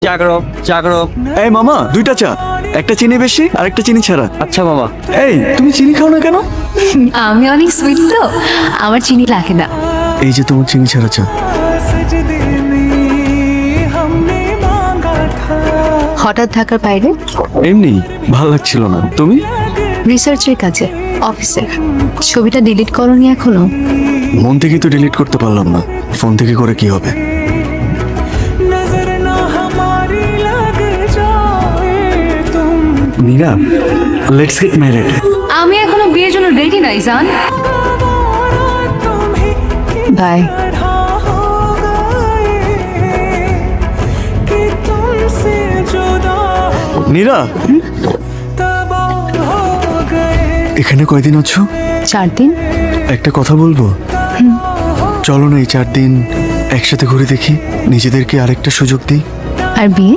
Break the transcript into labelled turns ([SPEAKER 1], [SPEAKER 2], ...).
[SPEAKER 1] চা করো চা করো।
[SPEAKER 2] এই মামা, 2টা চা, একটা চিনি বেশি আর একটা চিনি ছাড়া।
[SPEAKER 1] আচ্ছা মামা।
[SPEAKER 2] এই তুমি চিনি খাও না কেন?
[SPEAKER 3] আমি অনেক সুইট তো, আমার চিনি লাগে না।
[SPEAKER 2] এই যে তোমার চিনি ছাড়া চা।
[SPEAKER 3] হঠাৎ ঢাকার বাইরে?
[SPEAKER 2] এমনি ভাল লাগছিল না। তুমি?
[SPEAKER 3] রিসার্চের কাজে, অফিসে। ছবিটা ডিলিট করনি এখনো?
[SPEAKER 2] মন থেকে তো ডিলিট করতে পারলাম না, ফোন থেকে করে কি হবে? Nira, let's get married.
[SPEAKER 3] আমি এখনো বিয়ের জন্য রেডি নাই জান। বাই।
[SPEAKER 2] নীরা, এখানে কয়দিন আছো?
[SPEAKER 3] 4 দিন।
[SPEAKER 2] একটা কথা বলবো? চলো না এই 4 দিন একসাথে ঘুরে দেখি, নিজেদেরকে আরেকটা সুযোগ দিই।
[SPEAKER 3] আর বিয়ে?